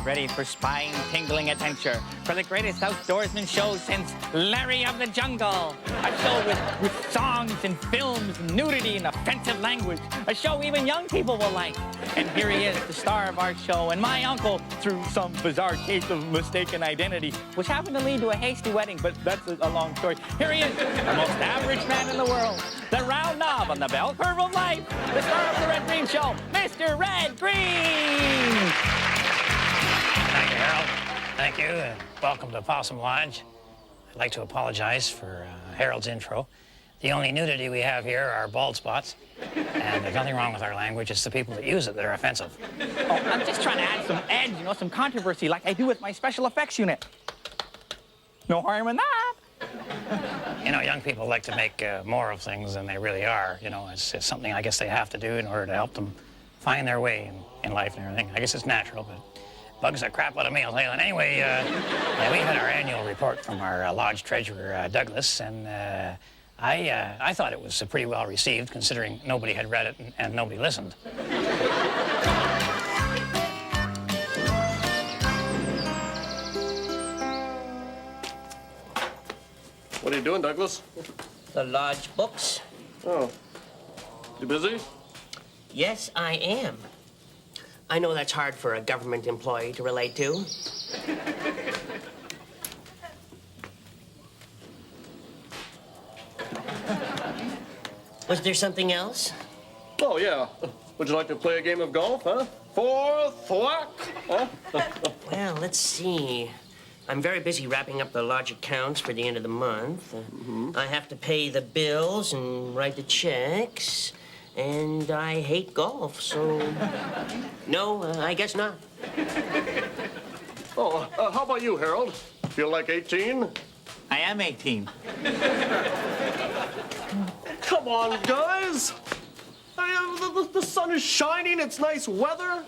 ready for spine-tingling adventure, for the greatest outdoorsman show since Larry of the Jungle. A show with songs and films, and nudity and offensive language. A show even young people will like. And here he is, the star of our show, and my uncle, through some bizarre case of mistaken identity, which happened to lead to a hasty wedding, but that's a long story. Here he is, the most average man in the world, the round knob on the bell curve of life, the star of the Red Green Show, Mr. Red Green! Thank you, Harold. Thank you. Welcome to Possum Lodge. I'd like to apologize for Harold's intro. The only nudity we have here are bald spots. And there's nothing wrong with our language. It's the people that use it that are offensive. Oh, I'm just trying to add some edge, you know, some controversy like I do with my special effects unit. No harm in that. You know, young people like to make more of things than they really are. You know, it's something I guess they have to do in order to help them find their way in life and everything. I guess it's natural, but bugs the crap out of me, I'll tell you that. Anyway, we had our annual report from our lodge treasurer, Douglas, and I thought it was pretty well received, considering nobody had read it and nobody listened. What are you doing, Douglas? The lodge books? Oh. You busy? Yes, I am. I know that's hard for a government employee to relate to. Was there something else? Oh, yeah. Would you like to play a game of golf, huh? Fourth whack, huh? Well, let's see. I'm very busy wrapping up the lodge accounts for the end of the month. I have to pay the bills and write the checks. And I hate golf, so... No, I guess not. Oh, how about you, Harold? Feel like 18? I am 18. Come on, guys. The sun is shining, it's nice weather.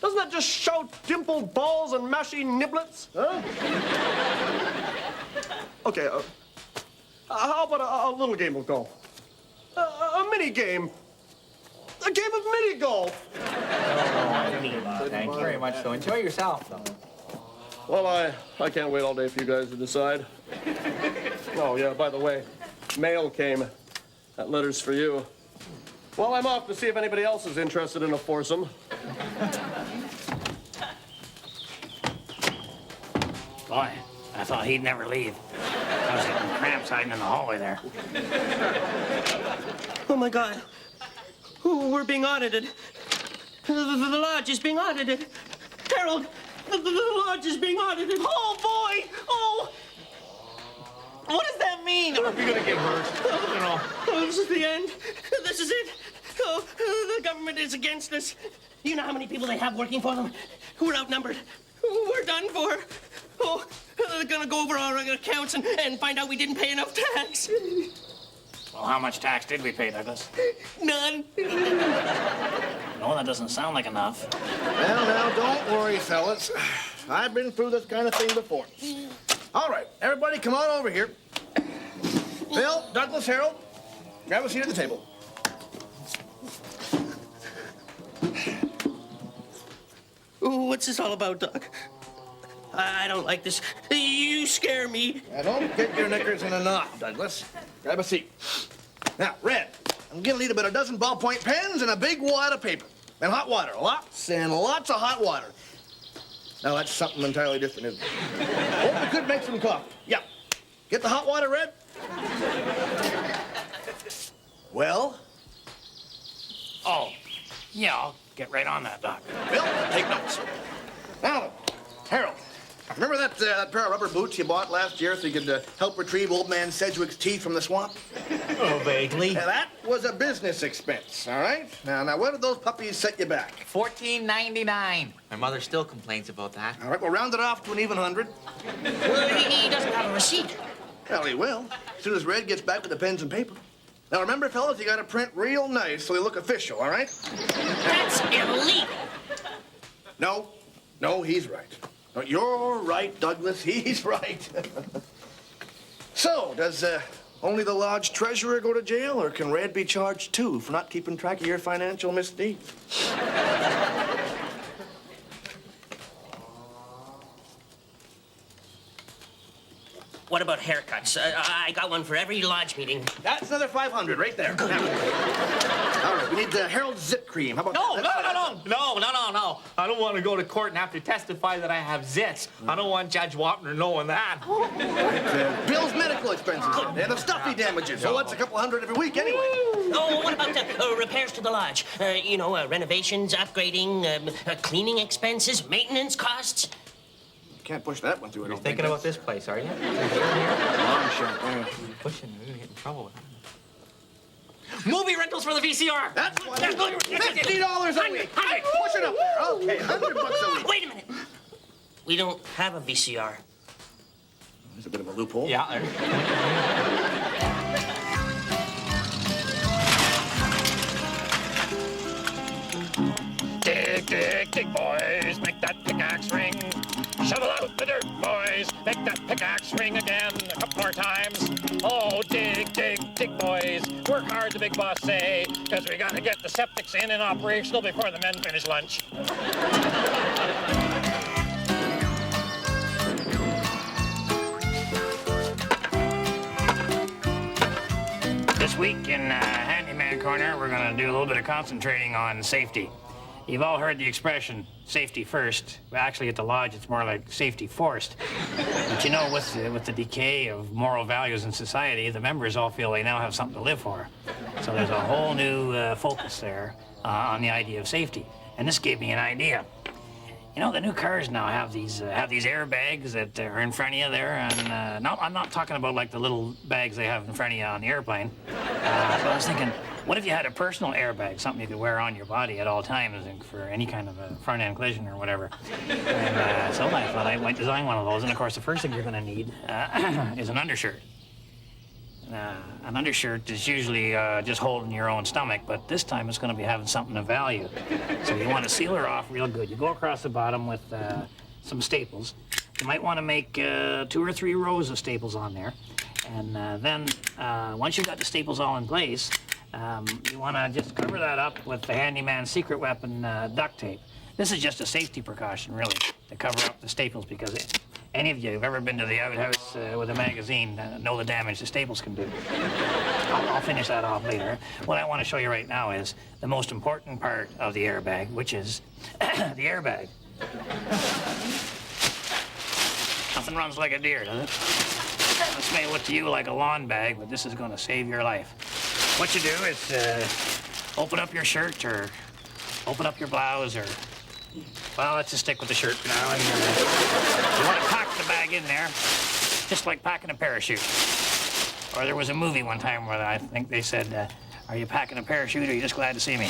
Doesn't that just shout dimpled balls and mashy niblets? Huh? Okay, how about a little game of golf? A mini game. A game of mini golf. Thank you very much, though. Enjoy yourself, though. Well, I can't wait all day for you guys to decide. Oh, yeah, by the way, mail came. That letter's for you. Well, I'm off to see if anybody else is interested in a foursome. Boy, I thought he'd never leave. I was getting cramps hiding in the hallway there. Oh, my God. Ooh, we're being audited. The lodge is being audited. Harold, the lodge is being audited. Oh, boy! Oh! What does that mean? Are we gonna get hurt? Oh, this is the end. This is it. Oh, the government is against us. You know how many people they have working for them? We're outnumbered. We're done for. Oh, they're gonna go over our accounts and find out we didn't pay enough tax. Well, how much tax did we pay, Douglas? None. No, that doesn't sound like enough. Well, now, don't worry, fellas. I've been through this kind of thing before. All right, everybody come on over here. Bill, Douglas, Harold, grab a seat at the table. Ooh, what's this all about, Doc? I don't like this. You scare me. Now, don't get your knickers in a knot, Douglas. Grab a seat. Now, Red, I'm gonna need about a dozen ballpoint pens and a big wad of paper. And hot water, lots and lots of hot water. Now, that's something entirely different, isn't it? Hope we could make some coffee. Yeah. Get the hot water, Red? Well? Oh, yeah, I'll get right on that, Doc. Bill, take notes. Now, Harold, remember that pair of rubber boots you bought last year so you could help retrieve old man Sedgwick's teeth from the swamp? Oh, vaguely. Now, that was a business expense, all right? Now, what did those puppies set you back? $14.99. My mother still complains about that. All right, we'll round it off to an even hundred. Well, he doesn't have a receipt. Well, he will, as soon as Red gets back with the pens and paper. Now, remember, fellas, you gotta print real nice so they look official, all right? That's illegal. No, he's right. No, you're right, Douglas, he's right. So, does only the lodge treasurer go to jail, or can Red be charged, too, for not keeping track of your financial misdeeds? haircuts. I got one for every lodge meeting. That's another 500 right there. Now, all right, we need the Harold Zip Cream. How about No. that? I don't want to go to court and have to testify that I have zits. I don't want Judge Wapner knowing that. Bill's medical expenses and the stuffy damages. So what's a couple hundred every week anyway? Oh, what about repairs to the lodge? Renovations, upgrading, cleaning expenses, maintenance costs. Can't push that one through. You're thinking about this place, are you? Long shot. Pushing, we're gonna get in trouble with that. Movie rentals for the VCR. That's one. $50 a week. Push it up there. Okay, $100 a week. Wait a minute. We don't have a VCR. There's a bit of a loophole. Yeah. Dig, boys, make that pickaxe ring. Shovel out the dirt, boys, make that pickaxe ring again a couple more times. Oh, dig, boys, work hard, the big boss say, because we gotta get the septics in and operational before the men finish lunch. This week in Handyman Corner, we're gonna do a little bit of concentrating on safety. You've all heard the expression, safety first. Well, actually, at the lodge, it's more like safety forced. But you know, with the decay of moral values in society, the members all feel they now have something to live for. So there's a whole new focus there on the idea of safety. And this gave me an idea. You know, the new cars now have these airbags that are in front of you there, and no, I'm not talking about like the little bags they have in front of you on the airplane. But I was thinking, what if you had a personal airbag, something you could wear on your body at all times for any kind of a front-end collision or whatever? And so I thought I might design one of those, and of course the first thing you're going to need is an undershirt. An undershirt is usually just holding your own stomach, but this time it's going to be having something of value. So you want to seal her off real good. You go across the bottom with some staples. You might want to make 2 or 3 rows of staples on there. And then once you've got the staples all in place, you want to just cover that up with the handyman's secret weapon, duct tape. This is just a safety precaution, really, to cover up the staples, because any of you who've ever been to the outhouse with a magazine know the damage the staples can do. I'll finish that off later. What I want to show you right now is the most important part of the airbag, which is the airbag. Nothing runs like a deer, does it? This may look to you like a lawn bag, but this is going to save your life. What you do is open up your shirt or open up your blouse or, well, let's just stick with the shirt for now. And you want to pack the bag in there, just like packing a parachute. Or there was a movie one time where I think they said, are you packing a parachute or are you just glad to see me?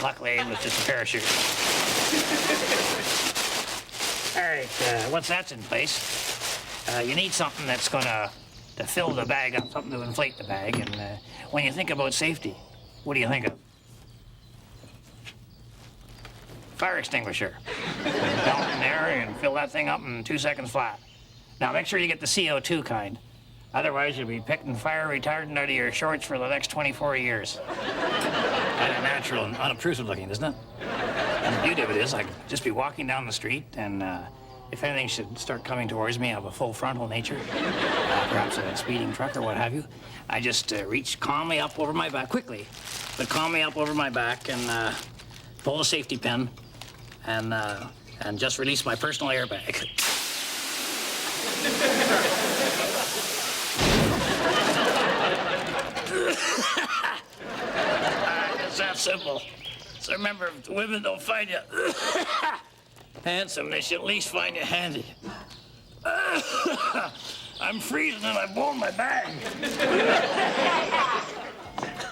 Luckily, it was just a parachute. All right, once that's in place, you need something that's going to fill the bag up, something to inflate the bag. And when you think about safety, what do you think of? Fire extinguisher. Dump in there and fill that thing up in 2 seconds flat. Now, make sure you get the CO2 kind. Otherwise, you'll be picking fire retardant out of your shorts for the next 24 years. Kind of natural and unobtrusive looking, isn't it? And the beauty of it is, I could just be walking down the street, and if anything should start coming towards me of a full frontal nature, perhaps a speeding truck or what have you, I just reach calmly up over my back, quickly, but calmly up over my back, and pull the safety pin, and just release my personal airbag. It's that simple. So remember, if the women don't find you handsome, they should at least find you handy. I'm freezing and I've blown my bag.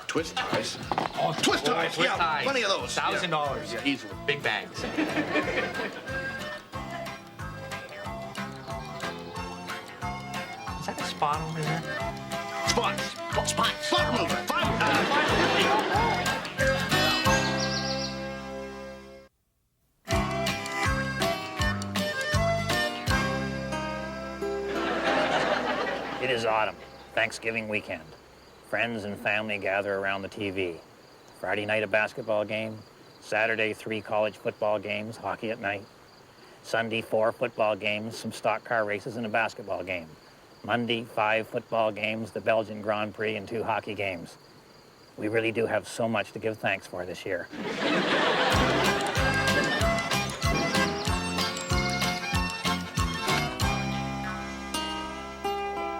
Twist ties. Oh, twist ties. Twist Yeah, ties. plenty of those. $1,000. Yeah, easily. Big bags. Is that a spot over there? Spots. Spots. Spot remover. $5. It is autumn, Thanksgiving weekend. Friends and family gather around the TV. Friday night, a basketball game. Saturday, 3 college football games, hockey at night. Sunday, 4 football games, some stock car races, and a basketball game. Monday, 5 football games, the Belgian Grand Prix, and 2 hockey games. We really do have so much to give thanks for this year.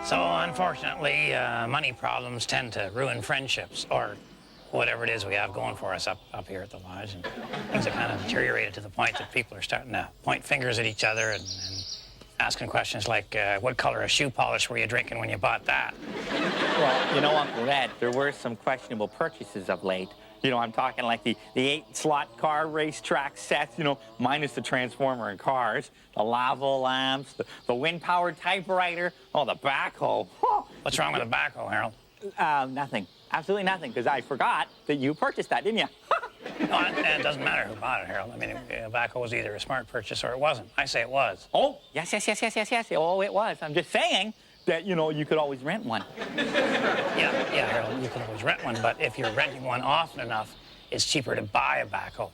So, unfortunately, money problems tend to ruin friendships, or whatever it is we have going for us up here at the lodge. And things have kind of deteriorated to the point that people are starting to point fingers at each other and asking questions like, what color of shoe polish were you drinking when you bought that? Well, you know, Uncle Red, there were some questionable purchases of late. You know, I'm talking like the 8-slot car racetrack sets, you know, minus the transformer and cars, the lava lamps, the wind-powered typewriter, oh, the backhoe. Oh. What's wrong with the backhoe, Harold? Nothing. Absolutely nothing, because I forgot that you purchased that, didn't you? No, it doesn't matter who bought it, Harold. I mean, the backhoe was either a smart purchase or it wasn't. I say it was. Oh, yes. Oh, it was. I'm just saying that, you know, you could always rent one. Yeah, Harold, you can always rent one, but if you're renting one often enough, it's cheaper to buy a backhoe.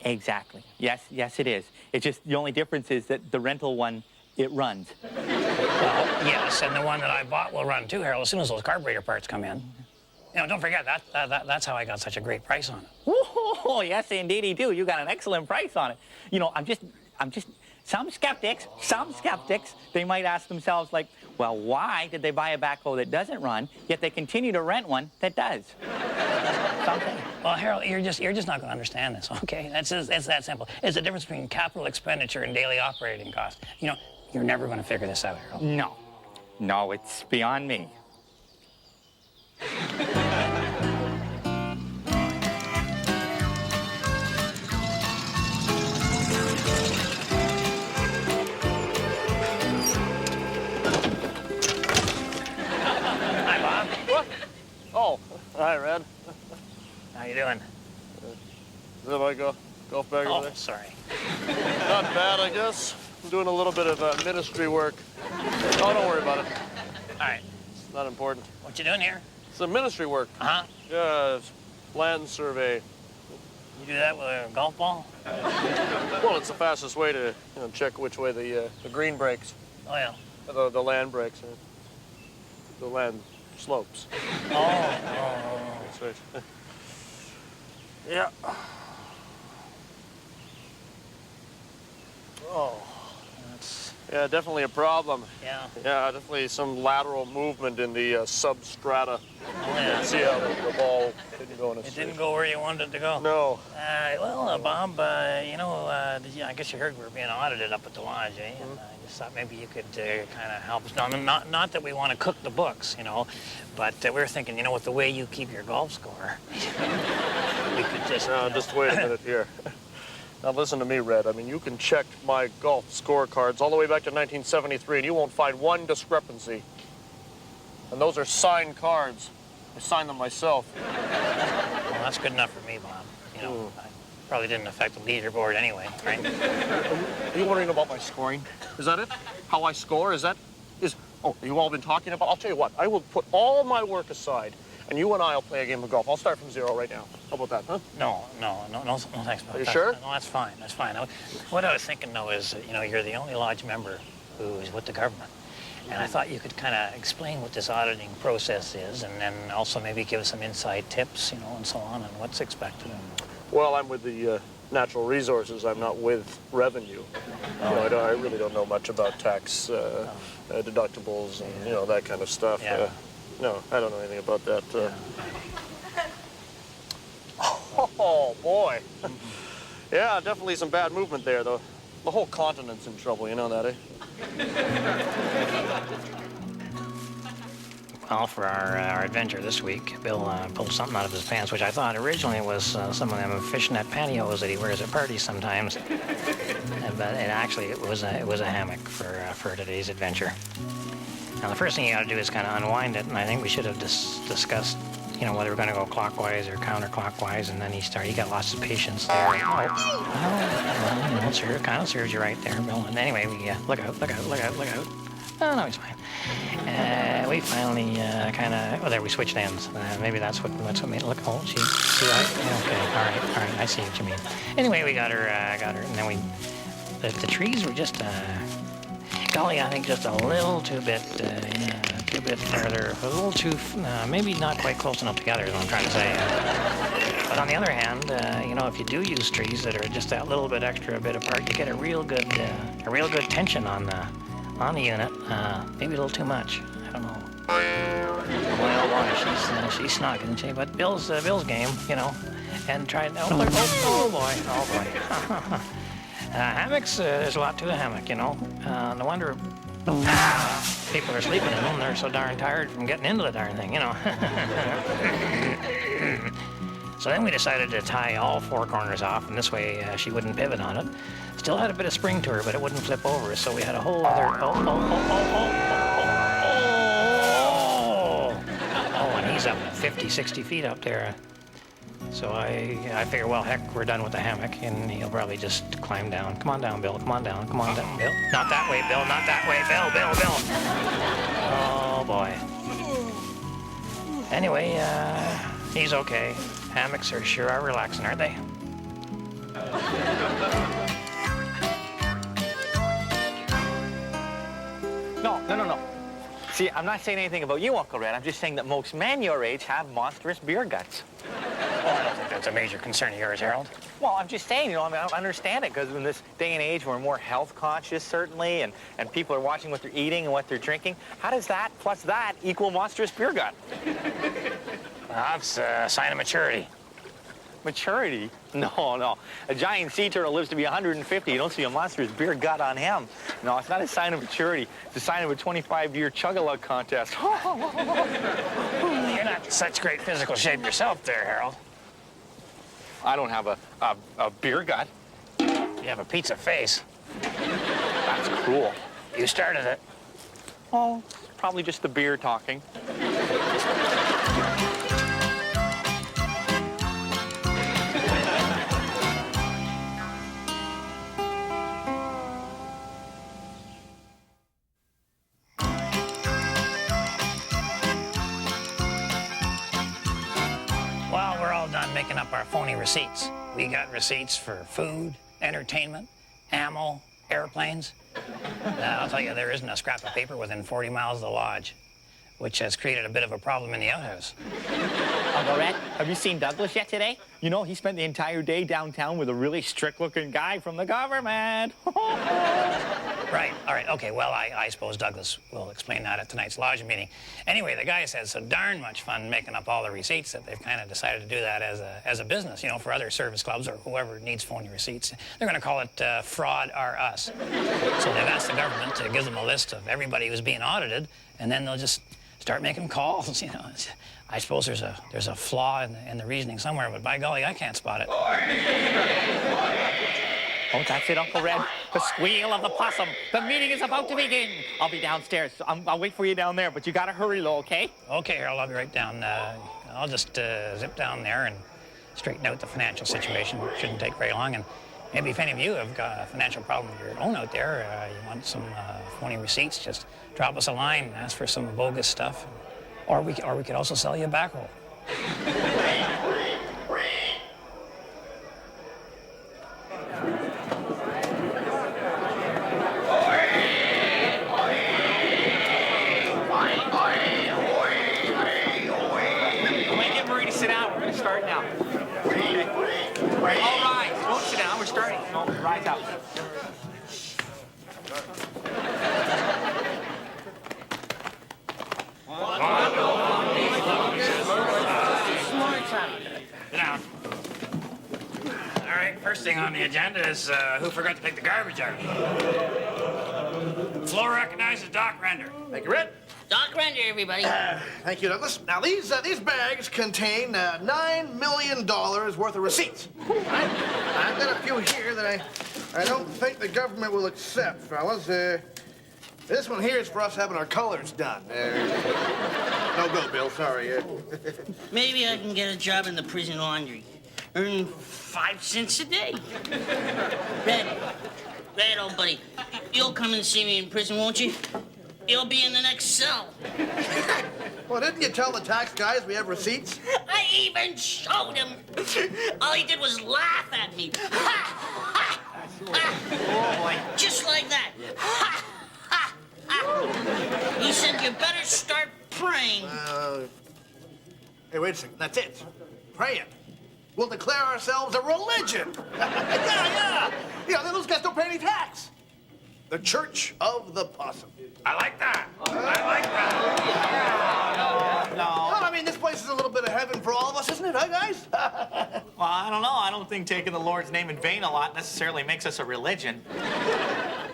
Exactly. Yes, it is. It's just the only difference is that the rental one, it runs. Well, yes, and the one that I bought will run too, Harold, as soon as those carburetor parts come in. You know, don't forget, that's how I got such a great price on it. Oh, yes, indeed, you do. You got an excellent price on it. You know, I'm just, some skeptics, they might ask themselves, like, well, why did they buy a backhoe that doesn't run, yet they continue to rent one that does? Something. Well, Harold, you're just not going to understand this, okay? It's that simple. It's the difference between capital expenditure and daily operating costs. You know, you're never going to figure this out, Harold. No, it's beyond me. Hi, Bob. What? Oh, hi, Red. How you doing? Is that my golf bag over Oh, there? sorry. Not bad, I guess. I'm doing a little bit of ministry work. Oh, don't worry about it. All right. It's not important. What you doing here? Some ministry work. Uh-huh. Yeah, it's land survey. You do that with a golf ball? Well, it's the fastest way to check which way the green breaks. Oh, yeah. The land breaks. The land slopes. Oh. That's right. Yeah. Oh. Yeah, definitely a problem. Yeah. Yeah, definitely some lateral movement in the substrata. Oh, yeah. See how the ball didn't go in a It didn't go where you wanted it to go. No. Bob, you know, I guess you heard we were being audited up at the lodge, eh? And I just thought maybe you could kind of help us. No, not that we want to cook the books, you know, but we were thinking, you know, with the way you keep your golf score, we could just. No, just wait a minute here. Now listen to me, Red. I mean, you can check my golf scorecards all the way back to 1973, and you won't find one discrepancy. And those are signed cards. I signed them myself. Well, that's good enough for me, Bob. You know, I probably didn't affect the leaderboard anyway, right? Are you wondering about my scoring? Is that it? How I score? Oh, you all been talking about? I'll tell you what. I will put all my work aside, and you and I will play a game of golf. I'll start from 0 right now. How about that, huh? No, thanks, Bob. Are you sure? No, that's fine. What I was thinking, though, is, you know, you're the only lodge member who is with the government. And I thought you could kind of explain what this auditing process is, and then also maybe give us some inside tips, you know, and so on, and what's expected. Well, I'm with the natural resources. I'm not with revenue. You know, I really don't know much about tax deductibles and, you know, that kind of stuff. Yeah. No, I don't know anything about that. Oh, boy. Yeah, definitely some bad movement there, though. The whole continent's in trouble, you know that, eh? Well, for our adventure this week, Bill pulled something out of his pants, which I thought originally was some of them fishnet pantyhose that he wears at parties sometimes. But it was a hammock for today's adventure. Now, the first thing you got to do is kind of unwind it, and I think we should have discussed, you know, whether we're going to go clockwise or counterclockwise, and then he got lots of patience there. Well, you know, it kind of serves you right there, Bill. And anyway, we look out. Oh, no, he's fine. We finally there we switched ends. Maybe that's what made it look. Oh, see, right? Okay, all right, I see what you mean. Anyway, we got her, and then we the trees were just, golly, I think just a little too bit further, a little too, maybe not quite close enough together, is what I'm trying to say. But on the other hand, you know, if you do use trees that are just that little bit extra bit apart, you get a real good tension on the unit. Maybe a little too much. I don't know. Boy, oh boy, she's snug, isn't she? But Bill's game, you know, and tried. Oh boy. Hammocks. There's a lot to a hammock, you know. No wonder people are sleeping in them. They're so darn tired from getting into the darn thing, you know. So then we decided to tie all four corners off, and this way she wouldn't pivot on it. Still had a bit of spring to her, but it wouldn't flip over. So we had a whole other. Oh, and he's up 50, 60 feet up there. So I figure, well, heck, we're done with the hammock, and he'll probably just climb down. Come on down, Bill. Come on down. Come on down, Bill. Not that way, Bill. Not that way, Bill. Oh, boy. Anyway, he's okay. Hammocks sure are relaxing, aren't they? No. See, I'm not saying anything about you, Uncle Red. I'm just saying that most men your age have monstrous beer guts. Well, I don't think that's a major concern of yours, Harold. Well, I'm just saying, you know, I mean, I don't understand it, because in this day and age, we're more health conscious, certainly, and people are watching what they're eating and what they're drinking. How does that plus that equal monstrous beer gut? That's a sign of maturity. Maturity? No. A giant sea turtle lives to be 150. You don't see a monstrous beer gut on him. No, it's not a sign of maturity. It's a sign of a 25-year chug-a-lug contest. You're not in such great physical shape yourself there, Harold. I don't have a beer gut. You have a pizza face. That's cruel. You started it. Oh, probably just the beer talking. Well, we're all done making up our phony receipts. We got receipts for food, entertainment, ammo, airplanes. I'll tell you, there isn't a scrap of paper within 40 miles of the lodge, which has created a bit of a problem in the outhouse. Uncle Red, have you seen Douglas yet today? You know, he spent the entire day downtown with a really strict-looking guy from the government. Right, all right, okay, well, I suppose Douglas will explain that at tonight's lodge meeting. Anyway, the guys had so darn much fun making up all the receipts that they've kind of decided to do that as a business, you know, for other service clubs or whoever needs phony receipts. They're going to call it Fraud R Us. So they've asked the government to give them a list of everybody who's being audited, and then they'll just start making calls, you know. I suppose there's a flaw in the reasoning somewhere, but by golly, I can't spot it. Oh, that's it, Uncle Red. The squeal of the possum. The meeting is about to begin. I'll be downstairs. I'll wait for you down there, but you gotta hurry, though, okay? Okay, Harold, I'll be right down. I'll just zip down there and straighten out the financial situation. It shouldn't take very long. And maybe if any of you have got a financial problem of your own out there, you want some phony receipts, just drop us a line, ask for some bogus stuff. Or we could also sell you a backhoe. Start now. Okay. All rise. Don't sit down. We're starting. No, rise up. Sit down. All right, first thing on the agenda is who forgot to take the garbage out. Floor recognizes Doc Render. Thank you, Red. Doc Render, everybody. Thank you, Douglas. Now, these bags contain $9 million worth of receipts. I've got a few here that I don't think the government will accept, fellas. This one here is for us having our colors done. No go, Bill. Sorry. Maybe I can get a job in the prison laundry. Earn 5 cents a day. Red, old buddy, you'll come and see me in prison, won't you? You'll be in the next cell. Well, didn't you tell the tax guys we have receipts? I even showed him. All he did was laugh at me. Oh, boy. Just like that. Ha! Ha! Ha! He said you better start praying. Hey, wait a second. That's it. Praying. We'll declare ourselves a religion. Yeah. You know, those guys don't pay any tax. The Church of the Possum. I like that. I like that. Well, I mean, this place is a little bit of heaven for all of us, isn't it, huh, guys? Well, I don't know. I don't think taking the Lord's name in vain a lot necessarily makes us a religion.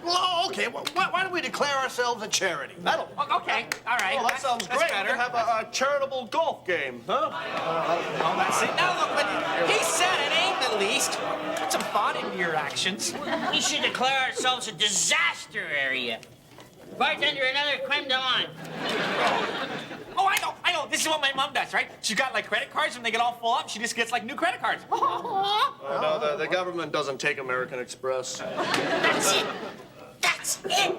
Well, okay. Well, why don't we declare ourselves a charity? That'll. Okay, all right. Well, that sounds That's great. better. We can have a charitable golf game, huh? Oh, that's it. Now, look, but he said it, ain't the least. Put some thought into your actions. We should declare ourselves a disaster area. Bartender, another creme de menthe. Oh, I know. This is what my mom does, right? She's got, like, credit cards. When they get all full up, she just gets, like, new credit cards. No, the government doesn't take American Express. That's it. That's it.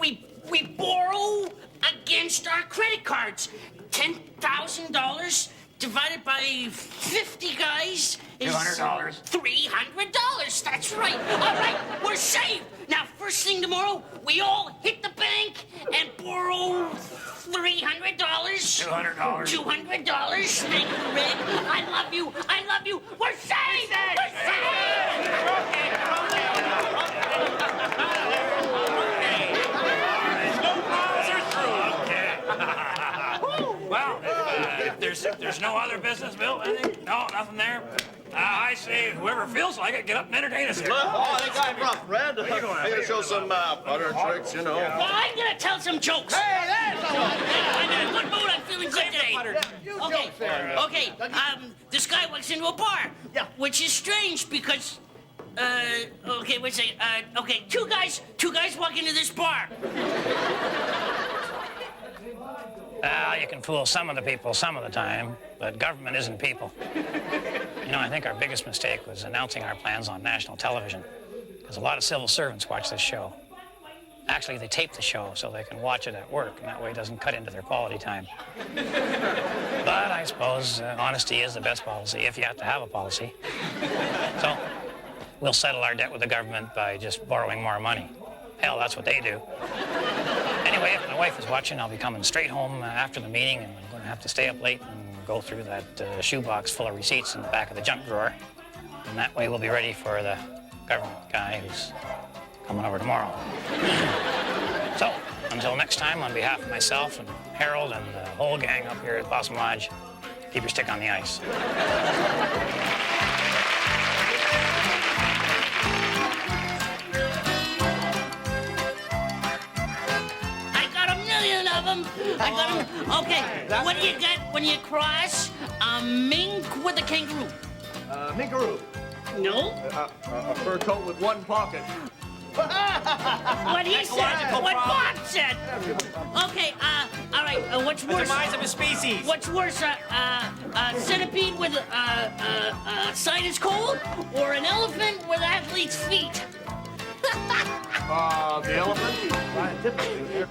We borrow against our credit cards. $10,000 divided by 50 guys is $200. $300. That's right. All right, we're saved. Now, first thing tomorrow, we all hit the bank and borrow $300. $200. $200. Thank you, Red. I love you. I love you. We're saved. We're saved. Well, if there's no other business, Bill, anything? No, nothing there? I say whoever feels like it, get up and entertain us here. Oh, they got rough, Red. I'm gonna show some butter tricks, you know. Well, I'm gonna tell some jokes. Hey, there's the one. I'm in a good mood. I'm feeling good today. Okay. This guy walks into a bar. Yeah. Which is strange because, okay, wait a second. Okay, two guys walk into this bar. You can fool some of the people some of the time, but government isn't people. You know, I think our biggest mistake was announcing our plans on national television, because a lot of civil servants watch this show. Actually, they tape the show so they can watch it at work, and that way it doesn't cut into their quality time. But I suppose honesty is the best policy, if you have to have a policy. So we'll settle our debt with the government by just borrowing more money. Hell, that's what they do. Anyway, if my wife is watching, I'll be coming straight home after the meeting, and I'm going to have to stay up late and go through that shoebox full of receipts in the back of the junk drawer. And that way we'll be ready for the government guy who's coming over tomorrow. So, until next time, on behalf of myself and Harold and the whole gang up here at Possum Lodge, keep your stick on the ice. I got him. Okay, what do you get when you cross a mink with a kangaroo? Minkaroo. No. A fur coat with one pocket. What he said. Ecological What problem. Bob said. Okay, all right, what's The worse? demise of a species. What's worse, a centipede with a sinus cold or an elephant with athlete's feet? The elephant? Scientifically,